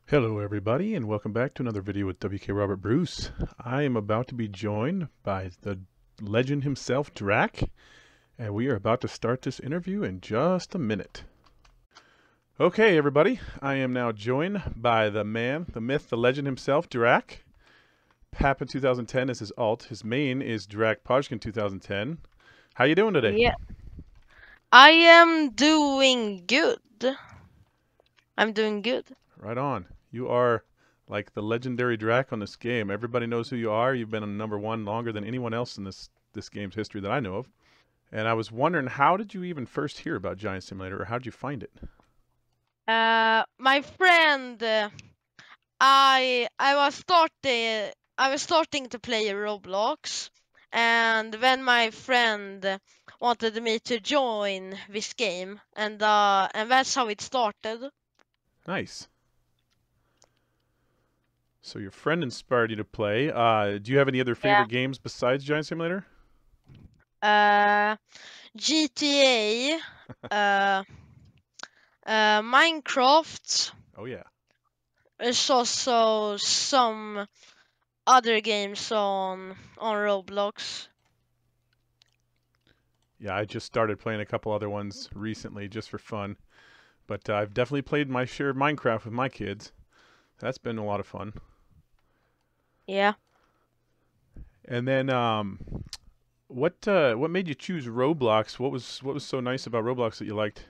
Hello everybody and welcome back to another video with WKRobertBruce. I am about to be joined by the legend himself, Drak, and we are about to start this interview in just a minute. Okay everybody, I am now joined by the man, the myth, the legend himself, Drak. Pappin 2010 is his alt. His main is Drak Podgkin 2010. How you doing today? Yeah, I am doing good. I'm doing good. Right on. You are like the legendary Drak on this game. Everybody knows who you are. You've been on #1 longer than anyone else in this game's history that I know of. And I was wondering, how did you even first hear about Giant Simulator, or how did you find it? My friend, I was starting to play Roblox, and when my friend wanted me to join this game, and that's how it started. Nice. So your friend inspired you to play. Do you have any other Yeah. favorite games besides Giant Simulator? GTA, uh, Minecraft. Oh yeah. There's also some other games on Roblox. Yeah, I just started playing a couple other ones recently just for fun. But I've definitely played my share of Minecraft with my kids. That's been a lot of fun. Yeah. And then what made you choose Roblox? What was so nice about Roblox that you liked?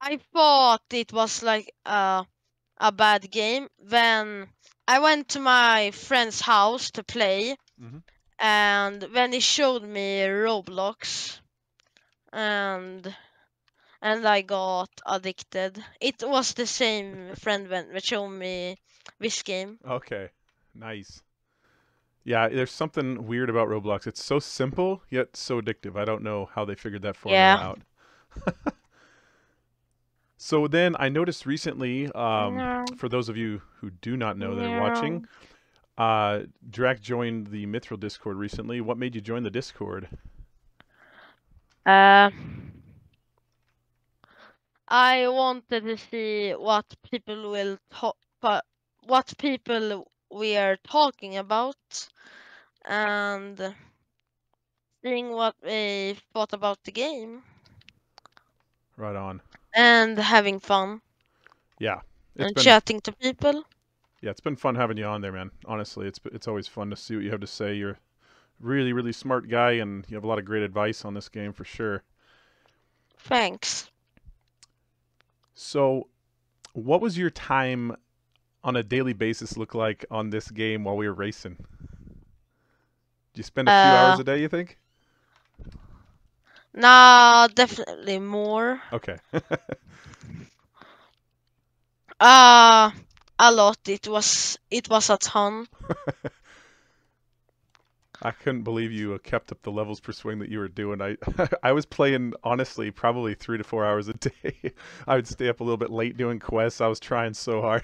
I thought it was like a bad game when I went to my friend's house to play, Mm-hmm. and when he showed me Roblox, and I got addicted. It was the same friend when showed me this game. Okay. Nice. Yeah, there's something weird about Roblox. It's so simple yet so addictive. I don't know how they figured that formula Yeah. out. So then I noticed recently, No. for those of you who do not know that are watching, No. Drac joined the Mithril Discord recently. What made you join the Discord? Uh, I wanted to see what people will talk, but what people we are talking about, and seeing what they thought about the game, Right on. and having fun Yeah, it's and been chatting to people. it's been fun having you on there, man. Honestly, it's always fun to see what you have to say. You're a really smart guy, and you have a lot of great advice on this game for sure. Thanks. So, what was your time on a daily basis look like on this game while we were racing? Did you spend a few hours Uh, a day, you think? nah, definitely more. Okay. Uh, a lot. It was a ton. I couldn't believe you kept up the levels per swing that you were doing. I was playing honestly probably 3 to 4 hours a day. I would stay up a little bit late doing quests. I was trying so hard.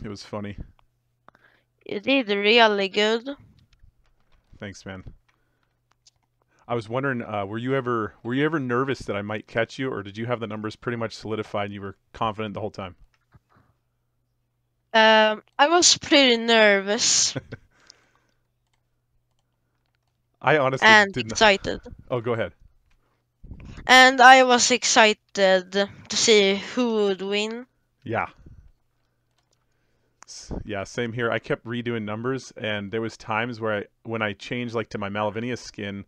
It was funny. You did really good. Thanks, man. I was wondering, were you ever nervous that I might catch you, or did you have the numbers pretty much solidified and you were confident the whole time? I was pretty nervous I honestly and didn't. excited. Oh, go ahead. And I was excited to see who would win. Yeah. Yeah, same here. I kept redoing numbers, and there was times where when I changed like to my Malavinia skin,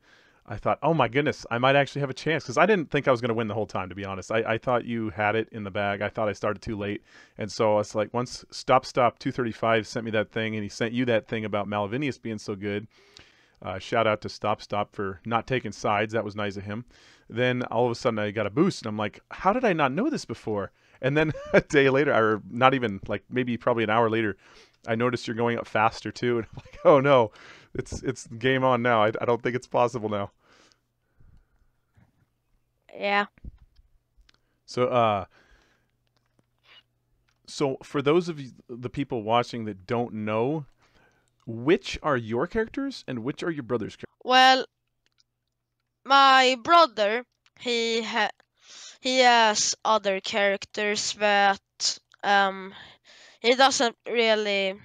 I thought, oh my goodness, I might actually have a chance because I didn't think I was going to win the whole time. To be honest, I thought you had it in the bag. I thought I started too late, and so it's like once Stop 235 sent me that thing, and he sent you that thing about Malvinius being so good. Shout out to Stop for not taking sides. That was nice of him. Then all of a sudden I got a boost, and I'm like, how did I not know this before? And then a day later, or not even like maybe probably an hour later, I noticed you're going up faster too, and I'm like, oh no, it's game on now. I don't think it's possible now. Yeah. So so for those of you, the people watching that don't know, which are your characters and which are your brother's characters? Well, my brother, he has other characters that he doesn't really.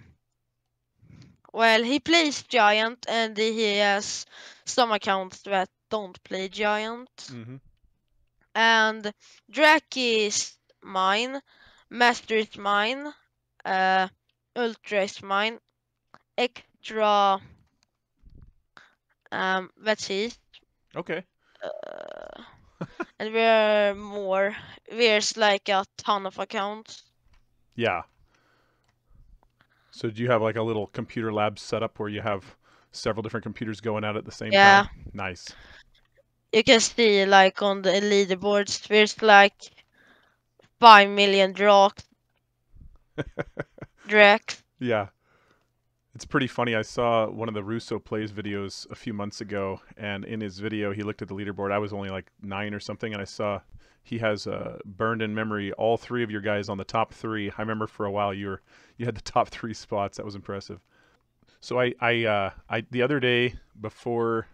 Well, he plays Giant, and he has some accounts that don't play Giant. Mm-hmm. And Drak is mine, Master is mine, uh, Ultra is mine, Extra, that's his. Okay. Uh, and there are more. There's like a ton of accounts. Yeah. So do you have like a little computer lab setup where you have several different computers going at it at the same Yeah, time? Nice. you can see like on the leaderboards, there's like 5 million Draks. Yeah. It's pretty funny. I saw one of the Russo Plays videos a few months ago, and in his video, he looked at the leaderboard. I was only like 9 or something, and I saw he has burned in memory all 3 of your guys on the top 3. I remember for a while you had the top 3 spots. That was impressive. So I the other day before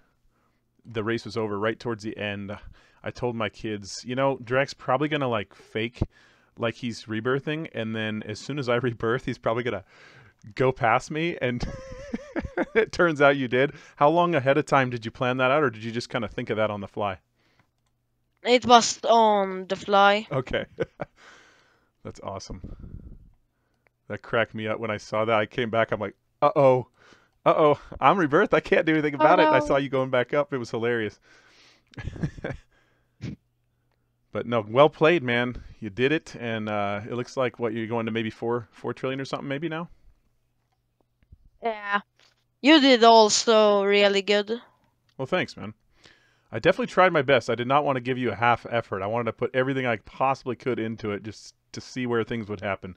the race was over, right towards the end, I told my kids, you know, Drak's probably gonna like fake like he's rebirthing, and then as soon as I rebirth, he's probably gonna go past me, and it turns out you did. How long ahead of time did you plan that out, or did you just kind of think of that on the fly? It was on the fly. Okay. That's awesome. That cracked me up when I saw that. I came back, I'm like, uh-oh. Uh-oh, I'm rebirthed. I can't do anything Oh about it. And I saw no. you going back up. It was hilarious. But no, well played, man. You did it, and it looks like what you're going to maybe 4 trillion or something, maybe now. Yeah. You did also really good. Well, thanks, man. I definitely tried my best. I did not want to give you a half effort. I wanted to put everything I possibly could into it just to see where things would happen.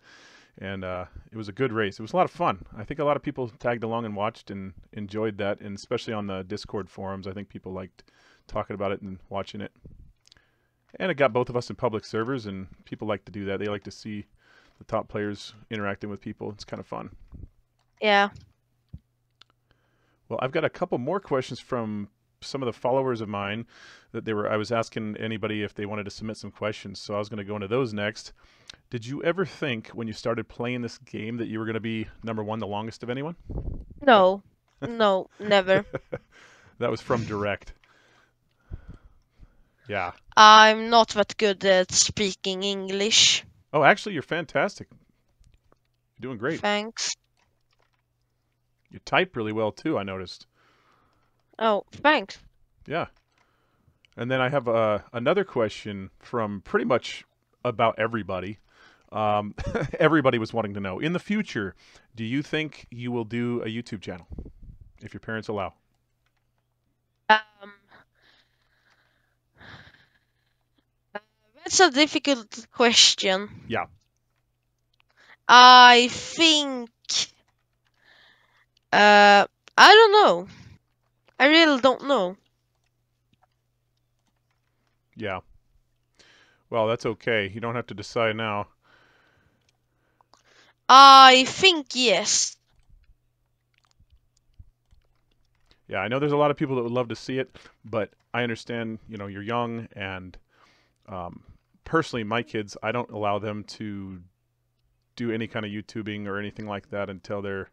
And it was a good race. It was a lot of fun. I think a lot of people tagged along and watched and enjoyed that, and especially on the Discord forums, I think people liked talking about it and watching it. And it got both of us in public servers, and people like to do that. They like to see the top players interacting with people. It's kind of fun. Yeah. Well, I've got a couple more questions from some of the followers of mine that I was asking anybody if they wanted to submit some questions. So I was going to go into those next. Did you ever think when you started playing this game that you were going to be #1, the longest of anyone? No. No, never. That was from Direct. Yeah. I'm not that good at speaking English. Oh, actually, you're fantastic. You're doing great. Thanks. You type really well, too, I noticed. Oh, thanks. Yeah. And then I have another question from pretty much about everybody. Everybody was wanting to know, in the future, do you think you will do a YouTube channel, if your parents allow? Um, that's a difficult question. Yeah. I think. I don't know. I really don't know. Yeah. Well, that's okay. You don't have to decide now. I think yes. Yeah, I know there's a lot of people that would love to see it, but I understand, you know, you're young, and personally, my kids, I don't allow them to do any kind of YouTubing or anything like that until they're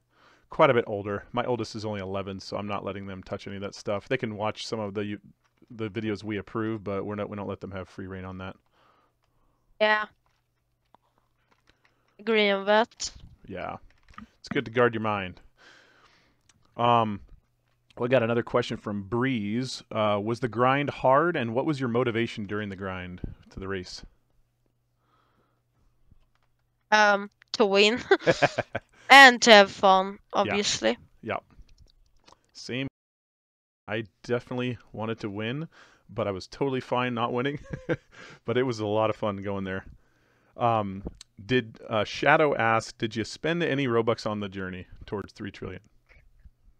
quite a bit older. My oldest is only 11, so I'm not letting them touch any of that stuff. They can watch some of the videos we approve, but we don't let them have free reign on that. Yeah. Agree on that. Yeah, it's good to guard your mind. We got another question from Breeze. Was the grind hard, and what was your motivation during the grind to the race? To win and to have fun, obviously. Yeah. Same. I definitely wanted to win, but I was totally fine not winning. But it was a lot of fun going there. Did Shadow ask, did you spend any Robux on the journey towards 3 trillion?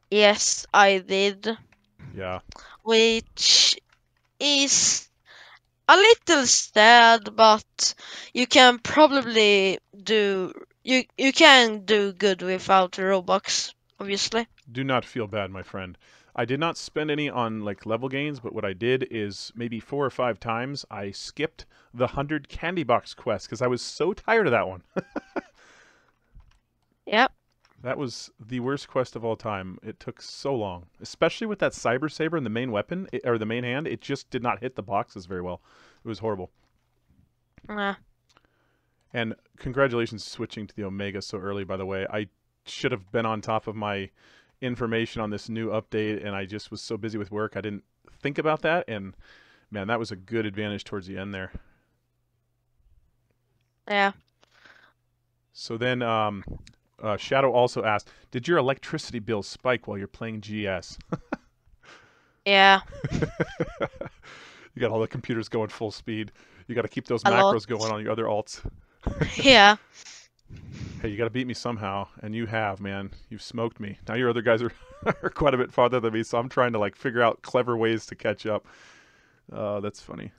Yes, I did. Yeah. Which is a little sad, but you can probably do you can do good without Robux, obviously. Do not feel bad, my friend. I did not spend any on like level gains, but what I did is maybe 4 or 5 times I skipped the 100 candy box quest because I was so tired of that one. Yep. That was the worst quest of all time. It took so long, especially with that cyber saber and the main weapon or the main hand. It just did not hit the boxes very well. It was horrible. Yeah. And congratulations switching to the Omega so early, by the way. I should have been on top of my information on this new update, and I just was so busy with work I didn't think about that. And man, that was a good advantage towards the end there. Yeah. So then, Shadow also asked, "Did your electricity bill spike while you're playing GS?" Yeah. You got all the computers going full speed. You got to keep those A lot. macros going on your other alts. Yeah. Hey, you got to beat me somehow, and you have, man. You've smoked me. Now your other guys are, are quite a bit farther than me, so I'm trying to like figure out clever ways to catch up. That's funny.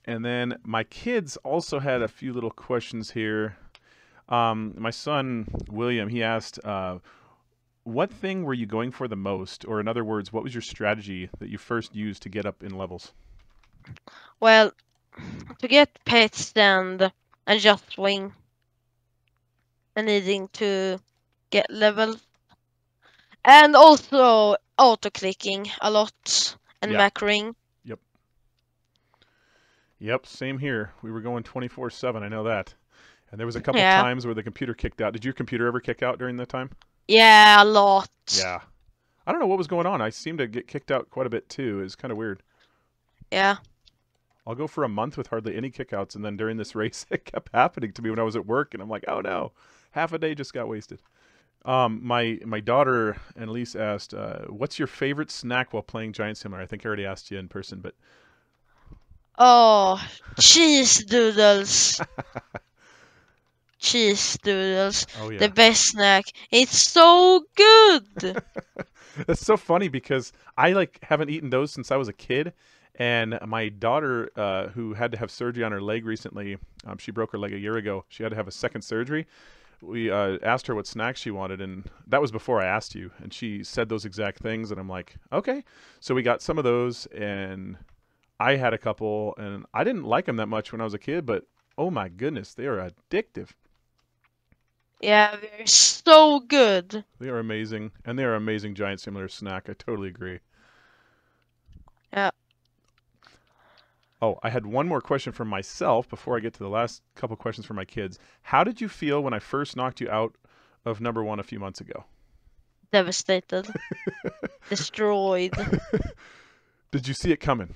And then my kids also had a few little questions here. My son William, he asked, "What thing were you going for the most, or in other words, what was your strategy that you first used to get up in levels?" Well, to get pets and just swing and needing to get level, and also auto clicking a lot and Yeah. macroing. Yep. Yep. Same here. We were going 24/7. I know that. And there was a couple Yeah. times where the computer kicked out. Did your computer ever kick out during that time? Yeah, a lot. Yeah. I don't know what was going on. I seemed to get kicked out quite a bit too. It's kind of weird. Yeah. I'll go for a month with hardly any kickouts, and then during this race, it kept happening to me when I was at work, and I'm like, oh no, half a day just got wasted. My daughter Annalise asked, "What's your favorite snack while playing Giant Simulator?" I think I already asked you in person, but Oh, cheese doodles. Cheese doodles. oh The yeah, best snack. It's so good. that's so funny because I like haven't eaten those since I was a kid, and my daughter, who had to have surgery on her leg recently, she broke her leg a year ago. She had to have a second surgery. We asked her what snacks she wanted, and that was before I asked you, and she said those exact things, and I'm like, okay. So we got some of those, and I had a couple, and I didn't like them that much when I was a kid, but oh my goodness, they are addictive. Yeah, they're so good. They are amazing, and they are amazing Giant Simulator snack. I totally agree. Yeah. Oh, I had one more question for myself before I get to the last couple questions for my kids. How did you feel when I first knocked you out of number one a few months ago? Devastated. Destroyed. Did you see it coming?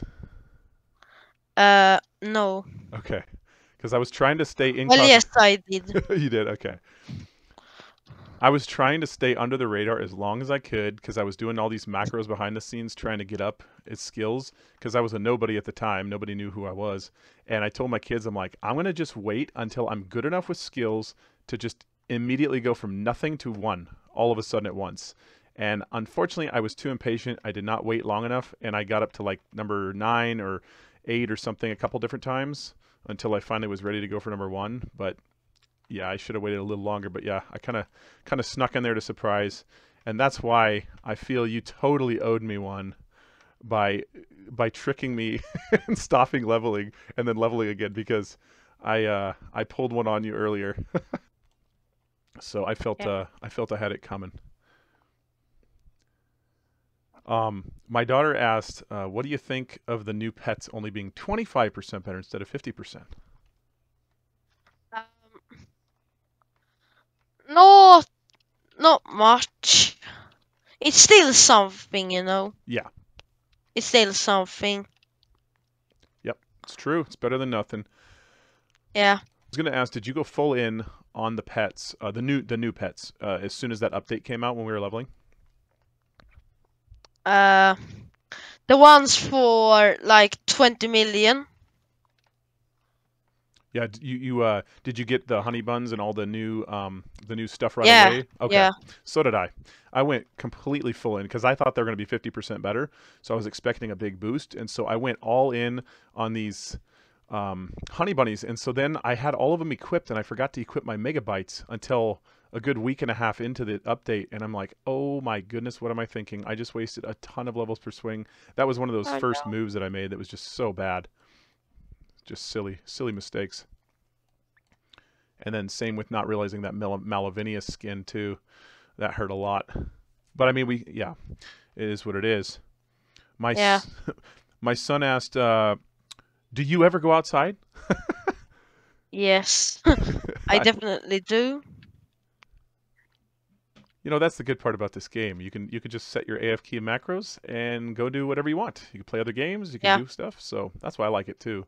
No. Okay. Because I was trying to stay Well, incognito. yes, I did. You did? Okay. I was trying to stay under the radar as long as I could because I was doing all these macros behind the scenes trying to get up its skills because I was a nobody at the time. Nobody knew who I was. And I told my kids, I'm like, I'm going to just wait until I'm good enough with skills to just immediately go from nothing to one all of a sudden at once. And unfortunately, I was too impatient. I did not wait long enough. And I got up to like number 9 or 8 or something a couple different times until I finally was ready to go for number one. But yeah, I should have waited a little longer, but yeah, I kind of snuck in there to surprise, and that's why I feel you totally owed me one by tricking me and stopping leveling and then leveling again because I pulled one on you earlier, so Yeah. I felt I had it coming. My daughter asked, "What do you think of the new pets only being 25% better instead of 50%?" Um, not not much. It's still something, you know. Yeah, It's still something. yep, it's true. It's better than nothing. Yeah. Was going to ask, did you go full in on the pets, the new pets, as soon as that update came out when we were leveling? Uh, the ones for like 20 million. Yeah, did you get the honey buns and all the new stuff right Yeah. away? Okay, Yeah. so did I. I went completely full in because I thought they were going to be 50% better, so I was expecting a big boost, and so I went all in on these honey bunnies, and so then I had all of them equipped, and I forgot to equip my megabytes until a good week and a half into the update, and I'm like, oh my goodness, what am I thinking? I just wasted a ton of levels per swing. That was one of those I first know. moves that I made that was just so bad, just silly mistakes. And then same with not realizing that Malavinia skin too. That hurt a lot. But I mean, yeah, it is what it is. My Yeah. my son asked, "Do you ever go outside?" Yes. I definitely do. You know, that's the good part about this game. You can just set your AFK macros and go do whatever you want. You can play other games, you can Yeah. do stuff. So that's why I like it too.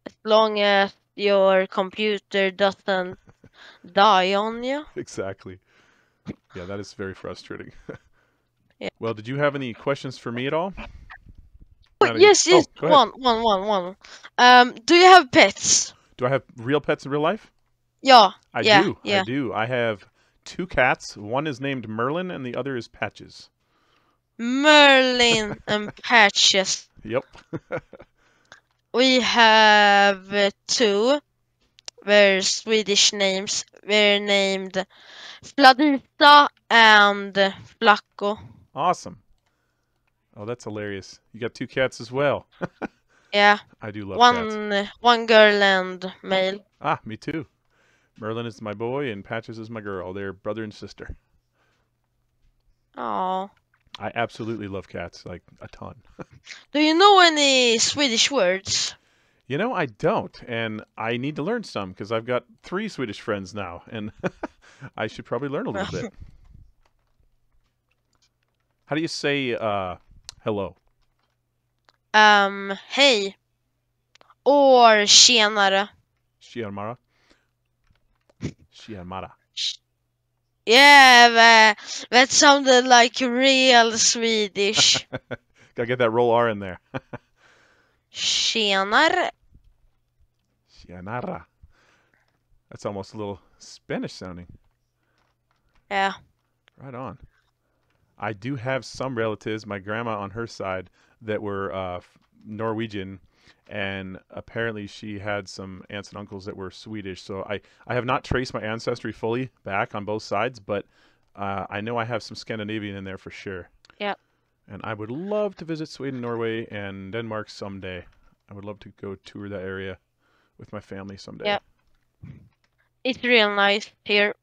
As long as your computer doesn't die on you. Exactly. Yeah, that is very frustrating. Yeah. Well, did you have any questions for me at all? Oh, yes, yes. Oh, go ahead. One. Do you have pets? Do I have real pets in real life? Yeah. I Yeah. do. I Yeah. do. I have 2 cats. One is named Merlin and the other is Patches. Merlin and Patches. Yep. We have 2 very Swedish names. We're named Fladita and Flacco. Awesome. Oh, that's hilarious. You got 2 cats as well. Yeah. I do love cats. One girl and male. Ah, me too. Merlin is my boy and Patches is my girl. They're brother and sister. Oh. I absolutely love cats, like a ton. Do you know any Swedish words? You know, I don't, and I need to learn some because I've got 3 Swedish friends now, and I should probably learn a little bit. How do you say hello? Hej. Or tjenare. Shiamara? Shiamara. Yeah, that sounded like real Swedish. Gotta get that roll R in there. Tjenare. Shianara. That's almost a little Spanish sounding. Yeah. Right on. I do have some relatives, my grandma on her side, that were Norwegian, and apparently she had some aunts and uncles that were Swedish. So I have not traced my ancestry fully back on both sides, but I know I have some Scandinavian in there for sure. Yeah. And I would love to visit Sweden, Norway, and Denmark someday. I would love to go tour that area with my family someday. Yeah. It's real nice here.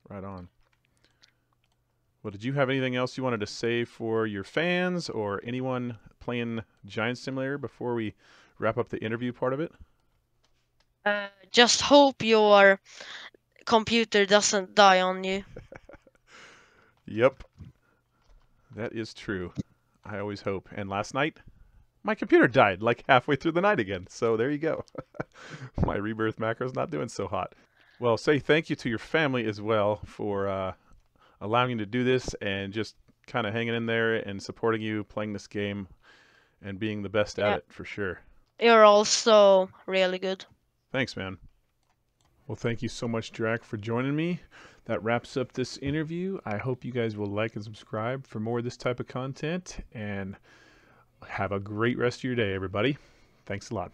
Right on. Well, did you have anything else you wanted to say for your fans or anyone playing Giant Simulator before we wrap up the interview part of it? Just hope your computer doesn't die on you. Yep. That is true. I always hope. And last night, my computer died like halfway through the night again. So there you go. My rebirth macro's not doing so hot. Well, say thank you to your family as well for allowing you to do this and just kind of hanging in there and supporting you playing this game and being the best at it for sure. You're also really good. Thanks, man. Well, thank you so much, Drak, for joining me. That wraps up this interview. I hope you guys will like and subscribe for more of this type of content, and have a great rest of your day, everybody. Thanks a lot.